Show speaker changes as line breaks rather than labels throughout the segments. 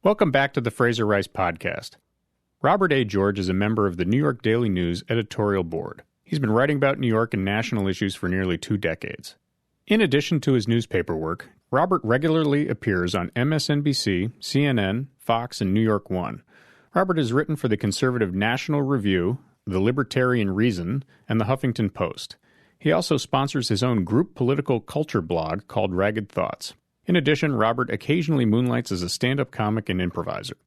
Welcome back to the Fraser Rice Podcast. Robert A. George is a member of the New York Daily News editorial board. He's been writing about New York and national issues for nearly 2 decades. In addition to his newspaper work, Robert regularly appears on MSNBC, CNN, Fox, and New York One. Robert has written for the conservative National Review, the Libertarian Reason, and the Huffington Post. He also sponsors his own group political culture blog called Ragged Thoughts. In addition, Robert occasionally moonlights as a stand-up comic and improviser.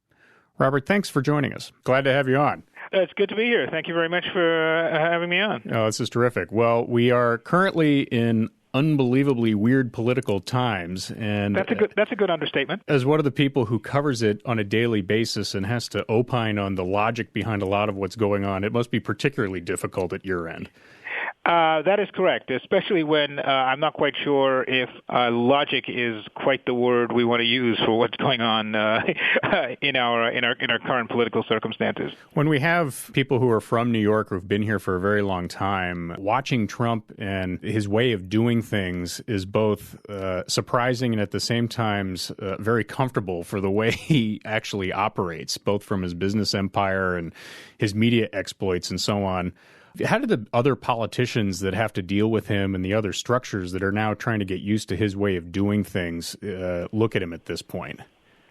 Robert, thanks for joining us. Glad to have you on.
It's good to be here. Thank you very much for having me on.
Oh, this is terrific. Well, we are currently in unbelievably weird political times, and
that's a good understatement.
As one of the people who covers it on a daily basis and has to opine on the logic behind a lot of what's going on, it must be particularly difficult at your end.
That is correct, especially when I'm not quite sure if logic is quite the word we want to use for what's going on in our current political circumstances.
When we have people who are from New York who've been here for a very long time, watching Trump and his way of doing things is both surprising and at the same time very comfortable for the way he actually operates, both from his business empire and his media exploits and so on. How do the other politicians that have to deal with him and the other structures that are now trying to get used to his way of doing things look at him at this point?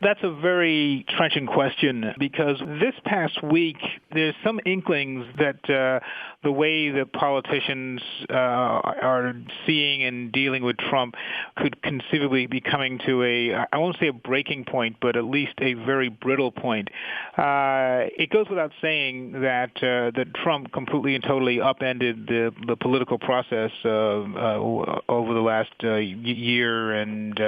That's a very trenchant question because this past week there's some inklings that the way the politicians are seeing and dealing with Trump could conceivably be coming to I won't say a breaking point, but at least a very brittle point. It goes without saying that Trump completely and totally upended the political process over the last year and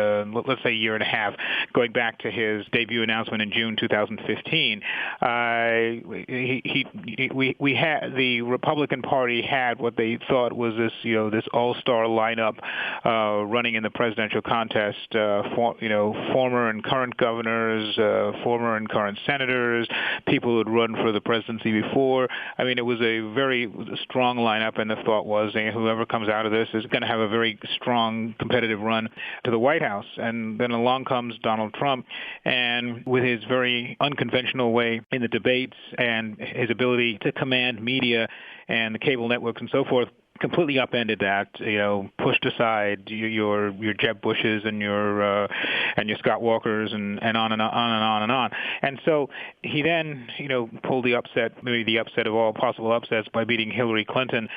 let's say year and a half, going back to his debut announcement in June 2015. We had the Republican Party had what they thought was this all-star lineup running in the presidential contest. Former and current governors, former and current senators, people who had run for the presidency before. I mean, it was a very strong lineup, and the thought was whoever comes out of this is going to have a very strong competitive run to the White House. And then along comes Donald Trump, and with his very unconventional way in the debates and his ability to command media and the cable networks and so forth, completely upended that. Pushed aside your Jeb Bushes and your Scott Walkers and on and on and on. And so he then pulled the upset, maybe the upset of all possible upsets, by beating Hillary Clinton.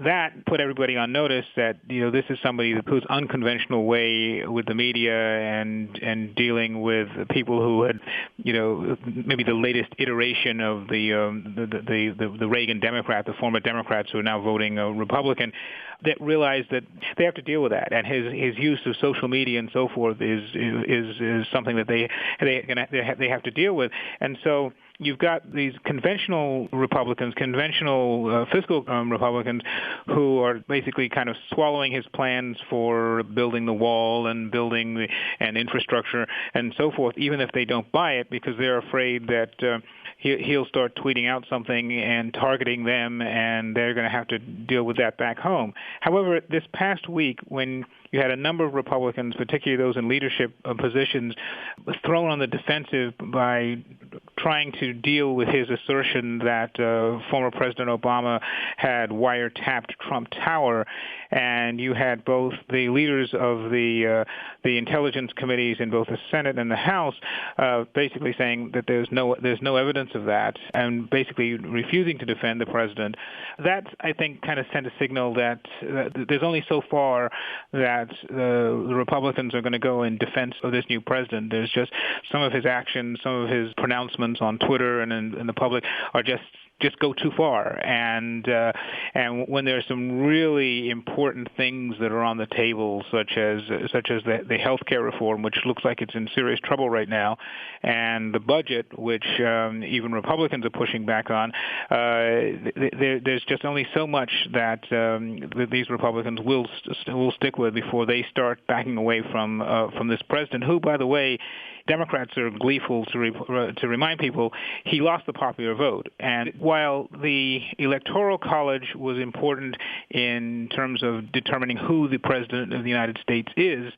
That put everybody on notice that this is somebody whose unconventional way with the media and dealing with people who had maybe the latest iteration of the Reagan Democrat, the former Democrats who are now voting Republican, that realize that they have to deal with that, and his use of social media and so forth is something that they have to deal with. And so you've got these conventional Republicans, conventional fiscal Republicans, who are basically kind of swallowing his plans for building the wall and building and infrastructure and so forth, even if they don't buy it, because they're afraid that he'll start tweeting out something and targeting them, and they're going to have to deal with that back home. However, this past week, when you had a number of Republicans, particularly those in leadership positions, thrown on the defensive by trying to deal with his assertion that former President Obama had wiretapped Trump Tower, and you had both the leaders of the intelligence committees in both the Senate and the House basically saying that there's no evidence of that, and basically refusing to defend the president. That, I think, kind of sent a signal that there's only so far that the Republicans are going to go in defense of this new president. There's just some of his actions, some of his pronouncements on Twitter and in the public are just go too far, and when there's some really important things that are on the table, such as the health care reform, which looks like it's in serious trouble right now, and the budget, which even Republicans are pushing back on, there's just only so much that these Republicans will stick with before they start backing away from this president, who, by the way, Democrats are gleeful to remind people he lost the popular vote. And while the Electoral College was important in terms of determining who the President of the United States is,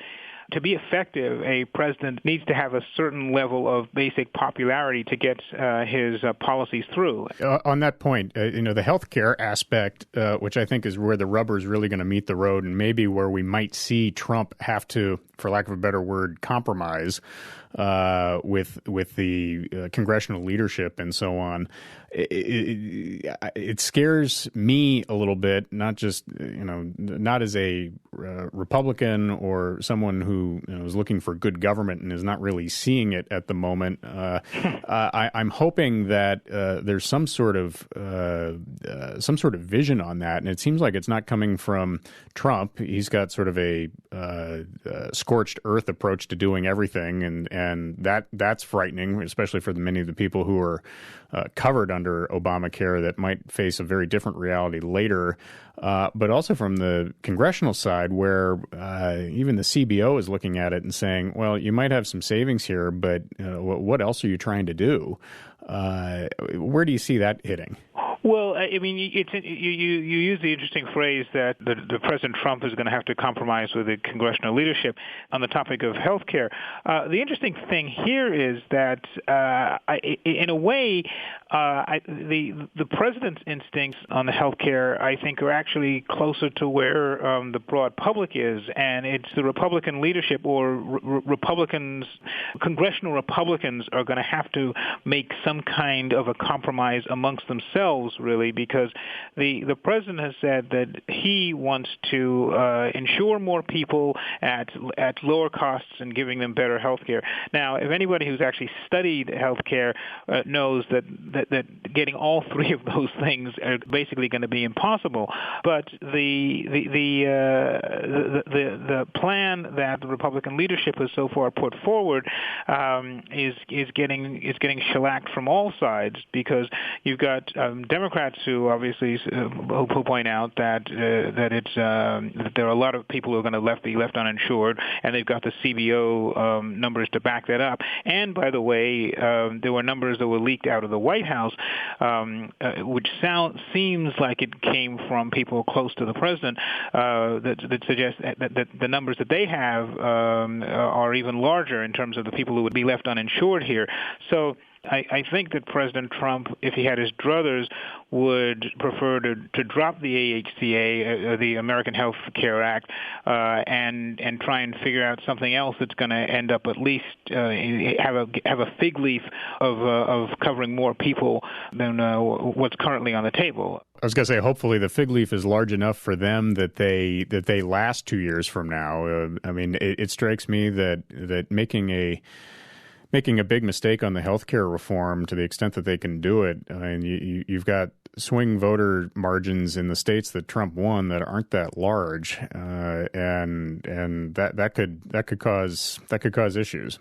to be effective, a president needs to have a certain level of basic popularity to get his policies through.
On that point, the healthcare aspect, which I think is where the rubber is really going to meet the road, and maybe where we might see Trump have to, for lack of a better word, compromise with the congressional leadership and so on. It scares me a little bit, not as a Republican or someone who is looking for good government and is not really seeing it at the moment. I'm hoping that there's some sort of vision on that, and it seems like it's not coming from Trump. He's got sort of a scorched earth approach to doing everything, and that's frightening, especially for many of the people who are covered under Obamacare that might face a very different reality later. But also from the congressional side, where even the CBO is looking at it and saying, well, you might have some savings here, but what else are you trying to do? Where do you see that hitting?
Well, I mean, you use the interesting phrase that the President Trump is going to have to compromise with the congressional leadership on the topic of health care. The interesting thing here is that, in a way, the president's instincts on the health care, I think, are actually closer to where the broad public is, and it's the Republican leadership or Republicans, congressional Republicans, are going to have to make some kind of a compromise amongst themselves, really, because the president has said that he wants to insure more people at lower costs and giving them better health care. Now, if anybody who's actually studied health care knows that getting all three of those things are basically going to be impossible. But the plan that the Republican leadership has so far put forward is getting shellacked from all sides, because you've got Democrats who obviously who point out that that there are a lot of people who are going to be left uninsured, and they've got the CBO numbers to back that up. And by the way, there were numbers that were leaked out of the White House, which seems like it came from people close to the president, that suggest that the numbers that they have are even larger in terms of the people who would be left uninsured here. So I think that President Trump, if he had his druthers, would prefer to drop the AHCA, the American Health Care Act, and try and figure out something else that's going to end up at least have a fig leaf of covering more people than what's currently on the table.
I was going to say, hopefully the fig leaf is large enough for them that they last 2 years from now. I mean, it strikes me that making a big mistake on the healthcare reform, to the extent that they can do it. I mean, you've got swing voter margins in the states that Trump won that aren't that large, and that could cause issues.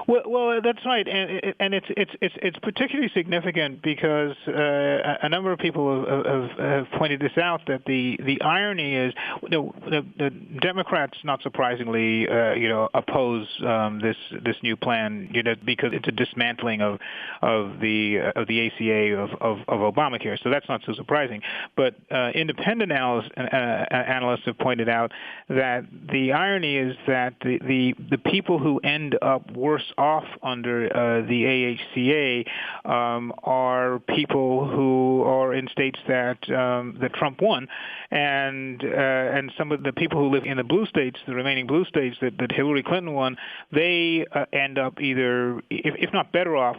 Well, that's right, and it's particularly significant because a number of people have pointed this out, that the irony is, the Democrats, not surprisingly, oppose this new plan, because it's a dismantling of the ACA of Obamacare. So that's not so surprising. But independent analysts have pointed out that the irony is that the people who end up worse off under the AHCA are people who are in states that Trump won, and some of the people who live in the blue states, the remaining blue states that Hillary Clinton won, they end up either, if not better off,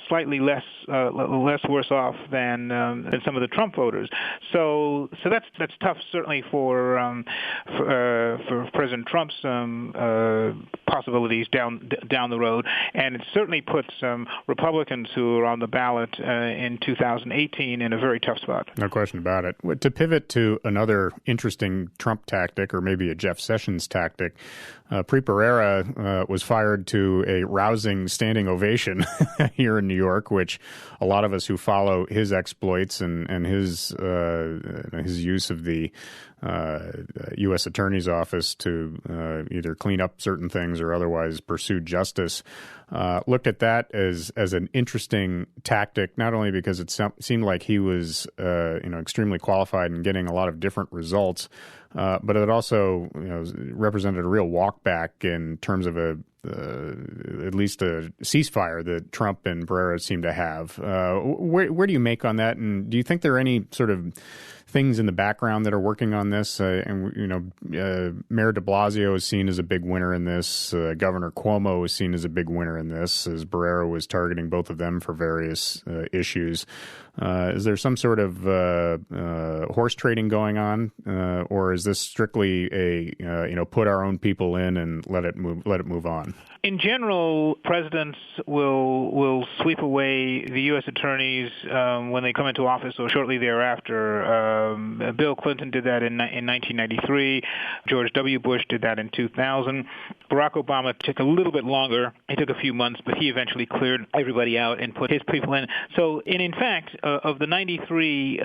slightly less worse off than some of the Trump voters. So that's tough, certainly for President Trump's possibilities down the road, and it certainly puts Republicans who are on the ballot in 2018 in a very tough spot.
No question about it. To pivot to another interesting Trump tactic, or maybe a Jeff Sessions tactic, Preet Bharara was fired to a rousing standing ovation here in New York, which a lot of us who follow his exploits and his use of the U.S. Attorney's Office to either clean up certain things or otherwise pursue justice, looked at that as an interesting tactic, not only because it seemed like he was extremely qualified and getting a lot of different results, but it also represented a real walk back in terms of at least a ceasefire that Trump and Bharara seem to have. Where do you make on that? And do you think there are any sort of things in the background that are working on this? Mayor DiBlasio is seen as a big winner in this. Governor Cuomo is seen as a big winner in this, as Bharara was targeting both of them for various issues. Is there some sort of horse trading going on, or is this strictly a put our own people in and let it move on?
In general, presidents will sweep away the U.S. attorneys when they come into office or shortly thereafter. Bill Clinton did that in 1993. George W. Bush did that in 2000. Barack Obama took a little bit longer. It took a few months, but he eventually cleared everybody out and put his people in. So, in fact, of the 93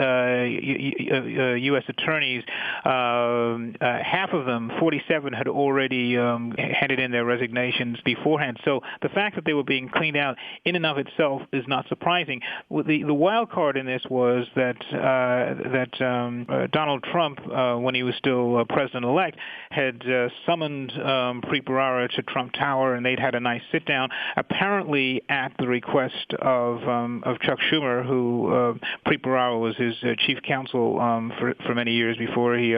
U.S. attorneys, half of them, 47, had already handed in their resignations beforehand. So the fact that they were being cleaned out in and of itself is not surprising. The wild card in this was that Donald Trump, when he was still president-elect, had summoned Preet Bharara to Trump Tower, and they'd had a nice sit-down, apparently at the request of Chuck Schumer, who Preet Bharara was his chief counsel for many years before he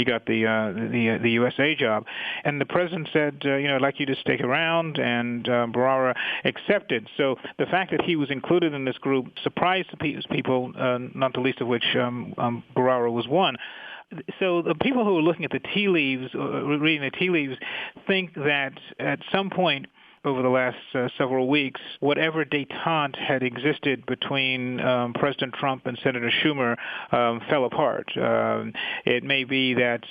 got the USA job. And the president said, I'd like you to stick around, and Bharara accepted. So the fact that he was included in this group surprised people, not the least of which Bharara was one. So the people who are looking at the tea leaves, reading the tea leaves, think that at some point over the last several weeks, whatever détente had existed between President Trump and Senator Schumer fell apart. It may be that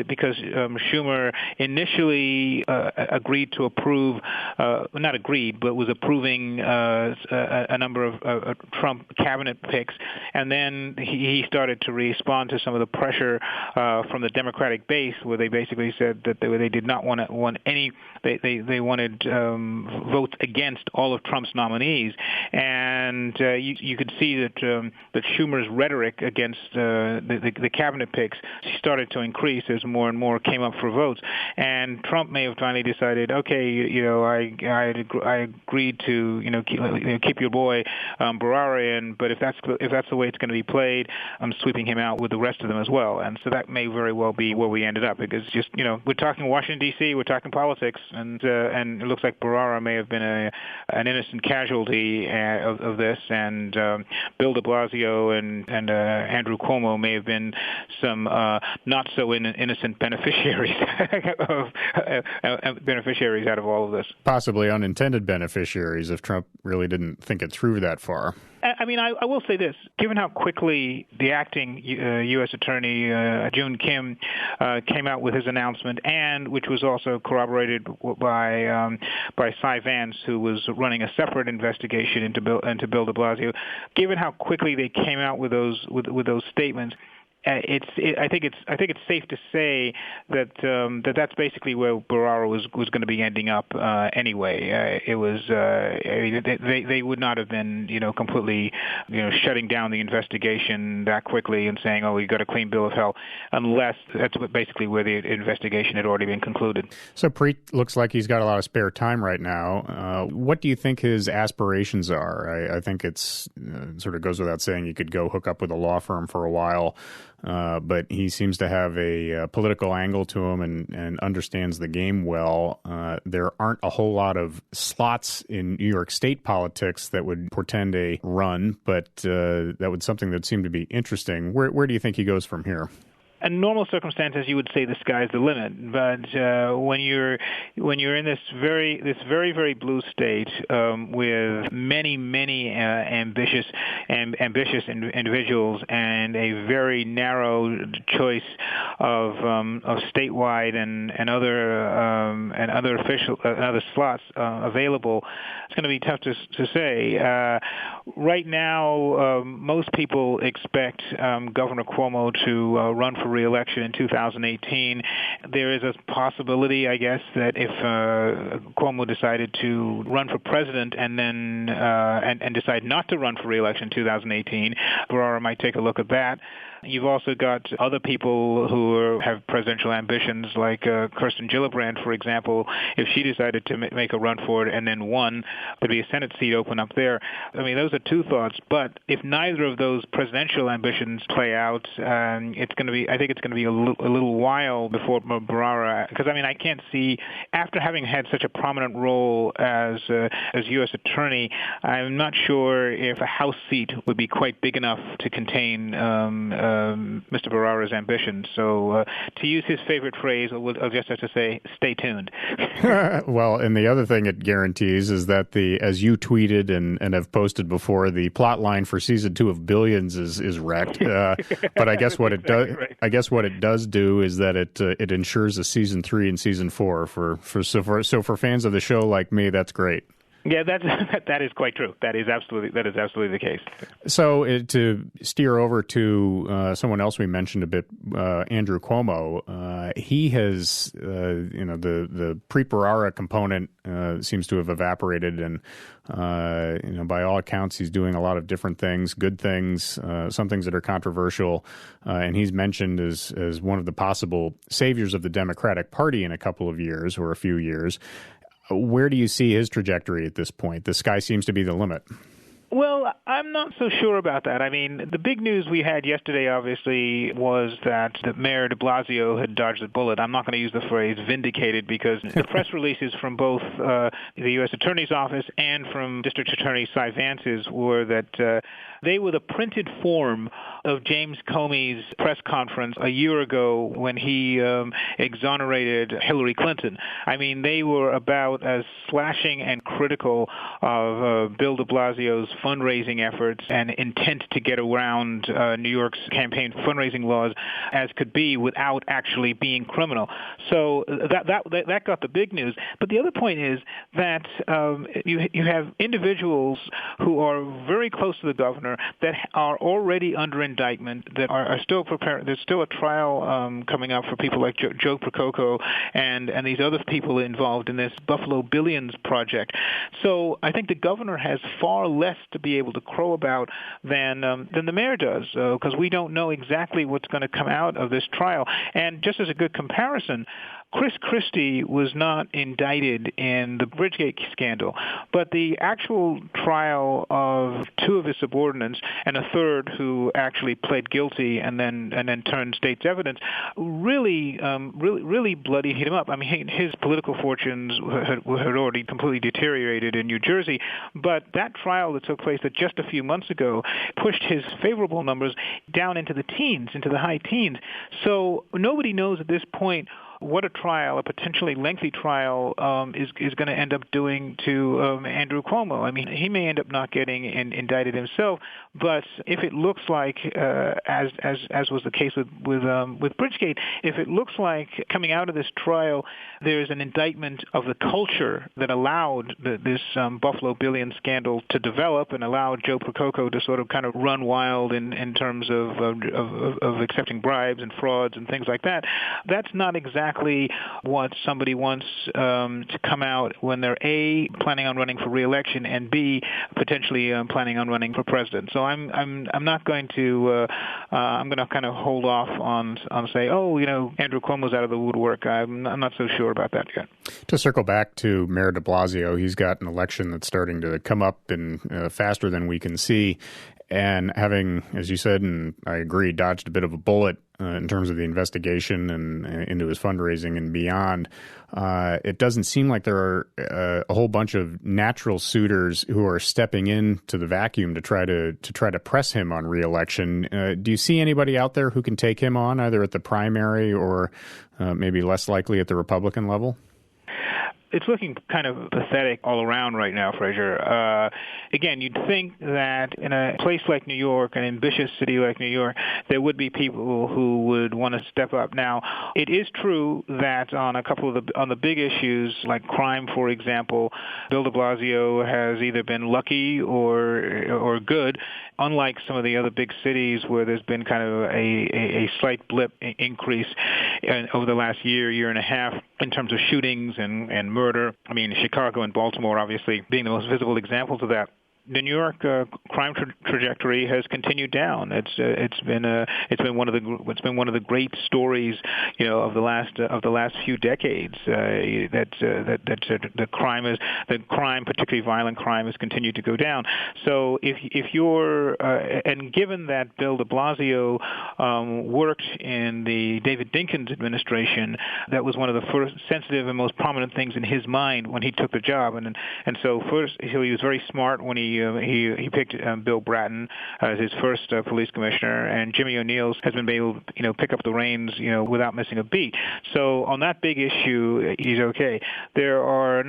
because Schumer initially agreed to approve, not agreed, but was approving a number of Trump cabinet picks, and then he started to respond to some of the pressure from the Democratic base, where they basically said that they did not want any, they wanted votes against all of Trump's nominees, and you could see that Schumer's rhetoric against the cabinet picks started to increase as more and more came up for votes, and Trump may have finally decided, okay, I agreed to keep your boy Bharara in, but if that's the way it's going to be played, I'm sweeping him out with the rest of them as well, and so that may very well be where we ended up, because just we're talking Washington D.C., we're talking politics, and it looks like Bharara may have been an innocent casualty of this, and Bill de Blasio and Andrew Cuomo may have been some not so innocent beneficiaries beneficiaries out of all of this. Possibly
unintended beneficiaries if Trump really didn't think it through that far.
I mean, I will say this. Given how quickly the acting U.S. Attorney, June Kim, came out with his announcement, and which was also corroborated by Cy Vance, who was running a separate investigation into Bill de Blasio, given how quickly they came out with those statements, I think it's safe to say that that's basically where Bharara was going to be ending up anyway. It was they would not have been completely shutting down the investigation that quickly and saying, oh, you got a clean bill of health, unless that's basically where the investigation had already been concluded.
So Preet looks like he's got a lot of spare time right now. What do you think his aspirations are? I think it's sort of goes without saying you could go hook up with a law firm for a while. But he seems to have a political angle to him and understands the game well. There aren't a whole lot of slots in New York State politics that would portend a run, but that would something that seemed to be interesting. Where do you think he goes from here?
In normal circumstances, you would say the sky's the limit. But when you're in this very blue state with many ambitious individuals and a very narrow choice of statewide and other slots available, it's going to be tough to say. Right now, most people expect Governor Cuomo to run for re-election in 2018. There is a possibility, I guess, that if Cuomo decided to run for president and then and decide not to run for re-election in 2018, Bharara might take a look at that. You've also got other people who have presidential ambitions, like Kirsten Gillibrand, for example. If she decided to make a run for it and then won, there'd be a Senate seat open up there. I mean, those are two thoughts. But if neither of those presidential ambitions play out, it's going to be. I think it's going to be a little while before Bharara, because I can't see, after having had such a prominent role as U.S. Attorney, I'm not sure if a House seat would be quite big enough to contain Mr. Bharara's ambitions. So to use his favorite phrase, I'll just have to say, stay tuned.
Well, and the other thing it guarantees is that as you tweeted and have posted before, the plot line for season 2 of Billions is wrecked. But I guess what it does, right. I guess what it does do is that it ensures a season 3 and season 4 for fans of the show like me. That's great.
Yeah, that is quite true. That is absolutely the case.
So to steer over to someone else we mentioned a bit, Andrew Cuomo, he has the Preet Bharara component seems to have evaporated, and by all accounts he's doing a lot of different things, good things, some things that are controversial, and he's mentioned as one of the possible saviors of the Democratic Party in a couple of years or a few years. Where do you see his trajectory at this point? The sky seems to be the limit.
Well, I'm not so sure about that. I mean, the big news we had yesterday, obviously, was that Mayor DiBlasio had dodged a bullet. I'm not going to use the phrase vindicated, because the press releases from both the U.S. Attorney's Office and from District Attorney Cy Vance's were that they were the printed form of James Comey's press conference a year ago when he exonerated Hillary Clinton. I mean, they were about as slashing and critical of Bill de Blasio's fundraising efforts and intent to get around New York's campaign fundraising laws as could be without actually being criminal. So that got the big news. But the other point is that you have individuals who are very close to the governor that are already under indictment, that are still preparing. There's still a trial coming up for people like Joe Prococo and these other people involved in this Buffalo Billions project. So I think the governor has far less to be able to crow about than the mayor does, because we don't know exactly what's going to come out of this trial. And just as a good comparison, Chris Christie was not indicted in the Bridgegate scandal, but the actual trial of two of his subordinates and a third who actually pled guilty and then turned state's evidence really bloodied him up. I mean, his political fortunes had already completely deteriorated in New Jersey, but that trial that took place just a few months ago pushed his favorable numbers down into the teens, into the high teens. So nobody knows at this point what a trial, a potentially lengthy trial, is going to end up doing to Andrew Cuomo. I mean, he may end up not getting indicted himself, but if it looks like, as was the case with Bridgegate, if it looks like coming out of this trial there's an indictment of the culture that allowed this Buffalo Billions scandal to develop and allowed Joe Prococo to sort of kind of run wild in terms of accepting bribes and frauds and things like that, that's not exactly what somebody wants to come out when they're A, planning on running for re-election, and B, potentially planning on running for president. So I'm not going to I'm going to kind of hold off on say, Andrew Cuomo's out of the woodwork. I'm not so sure about that yet.
To circle back to Mayor de Blasio, he's got an election that's starting to come up in faster than we can see. And having, as you said, and I agree, dodged a bit of a bullet in terms of the investigation and into his fundraising and beyond, it doesn't seem like there are a whole bunch of natural suitors who are stepping into the vacuum to try to press him on re-election. Do you see anybody out there who can take him on, either at the primary or maybe less likely at the Republican level?
It's looking kind of pathetic all around right now, Fraser. Again, you'd think that in a place like New York, an ambitious city like New York, there would be people who would want to step up. Now, it is true that on a couple of the big issues like crime, for example, Bill de Blasio has either been lucky or good, unlike some of the other big cities where there's been kind of a slight blip increase over the last year and a half in terms of shootings and murder. I mean, Chicago and Baltimore obviously being the most visible examples of that. The New York crime trajectory has continued down. It's been one of the great stories, of the last few decades. The crime, particularly violent crime, has continued to go down. So if you're and given that Bill DiBlasio worked in the David Dinkins administration, that was one of the first sensitive and most prominent things in his mind when he took the job, and so first he was very smart when he picked Bill Bratton as his first police commissioner, and Jimmy O'Neill has been able to pick up the reins without missing a beat. So on that big issue, he's okay. There are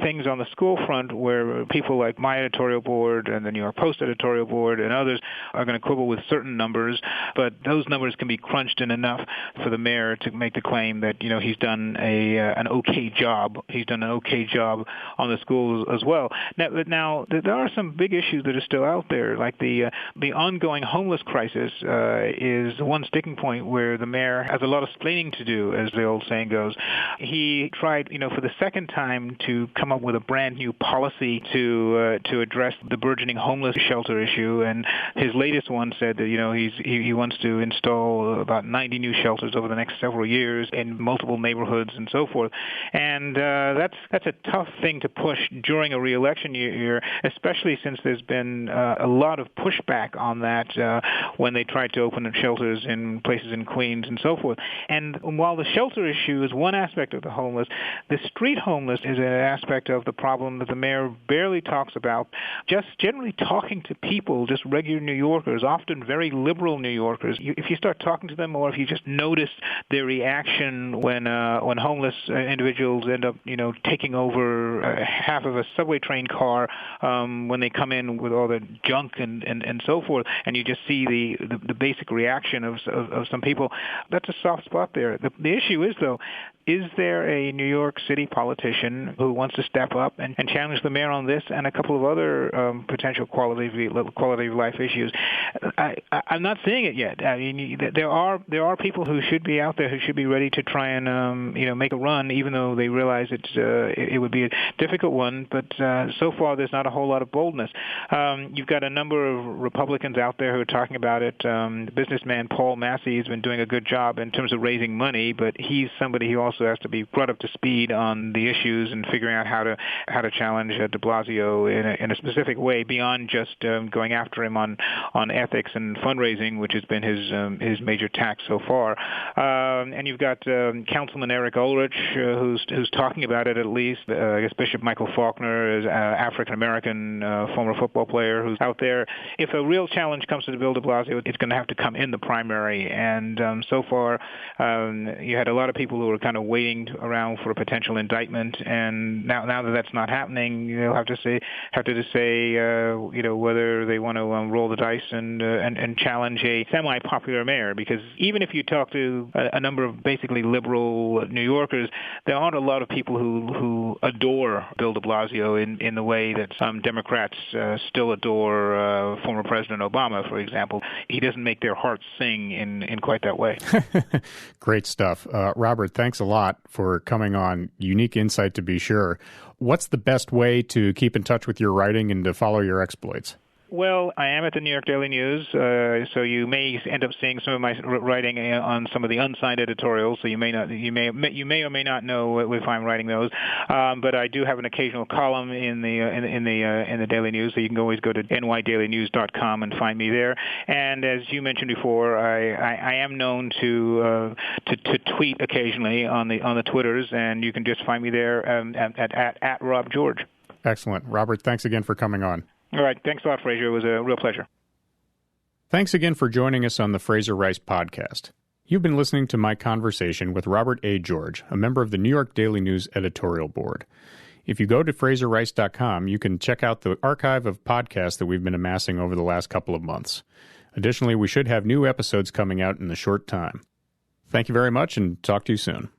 things on the school front where people like my editorial board and the New York Post editorial board and others are going to quibble with certain numbers, but those numbers can be crunched in enough for the mayor to make the claim that he's done an okay job. He's done an okay job on the schools as well. Now there are some big issues that are still out there, like the ongoing homeless crisis is one sticking point where the mayor has a lot of explaining to do, as the old saying goes. He tried, for the second time to come up with a brand new policy to address the burgeoning homeless shelter issue, and his latest one said that he wants to install about 90 new shelters over the next several years in multiple neighborhoods and so forth. And that's a tough thing to push during a re-election year, especially since there's been a lot of pushback on that when they tried to open up shelters in places in Queens and so forth. And while the shelter issue is one aspect of the homeless, the street homeless is an aspect of the problem that the mayor barely talks about. Just generally talking to people, just regular New Yorkers, often very liberal New Yorkers, if you start talking to them, or if you just notice their reaction when homeless individuals end up, taking over half of a subway train car when they come in with all the junk and so forth, and you just see the basic reaction of some people, that's a soft spot there. The issue is, though, is there a New York City politician who wants to step up and challenge the mayor on this and a couple of other potential quality of life issues? I'm not seeing it yet. I mean, there are people who should be out there who should be ready to try and make a run, even though they realize it would be a difficult one. But so far, there's not a whole lot of boldness. You've got a number of Republicans out there who are talking about it. The businessman Paul Massey has been doing a good job in terms of raising money, but he's somebody who also has to be brought up to speed on the issues and figuring out how to challenge De Blasio in a specific way beyond just going after him on ethics and fundraising, which has been his major tack so far. And you've got Councilman Eric Ulrich, who's talking about it at least. I guess Bishop Michael Faulkner is African American former football player who's out there. If a real challenge comes to Bill De Blasio, it's going to have to come in the primary. And so far, you had a lot of people who were kind of waiting around for a potential indictment, and now that that's not happening, they'll have to say whether they want to roll the dice and challenge a semi-popular mayor. Because even if you talk to a number of basically liberal New Yorkers, there aren't a lot of people who adore Bill De Blasio in the way that some Democrats still adore former President Obama, for example. He doesn't make their hearts sing in quite that way.
Great stuff. Robert, thanks a lot for coming on. Unique insight, to be sure. What's the best way to keep in touch with your writing and to follow your exploits?
Well, I am at the New York Daily News, so you may end up seeing some of my writing on some of the unsigned editorials. So you may or may not know if I'm writing those. But I do have an occasional column in the Daily News, so you can always go to nydailynews.com and find me there. And as you mentioned before, I am known to tweet occasionally on the Twitters, and you can just find me there at Rob George.
Excellent, Robert. Thanks again for coming on.
All right. Thanks a lot, Fraser. It was a real pleasure.
Thanks again for joining us on the Fraser Rice Podcast. You've been listening to my conversation with Robert A. George, a member of the New York Daily News editorial board. If you go to FraserRice.com, you can check out the archive of podcasts that we've been amassing over the last couple of months. Additionally, we should have new episodes coming out in a short time. Thank you very much, and talk to you soon.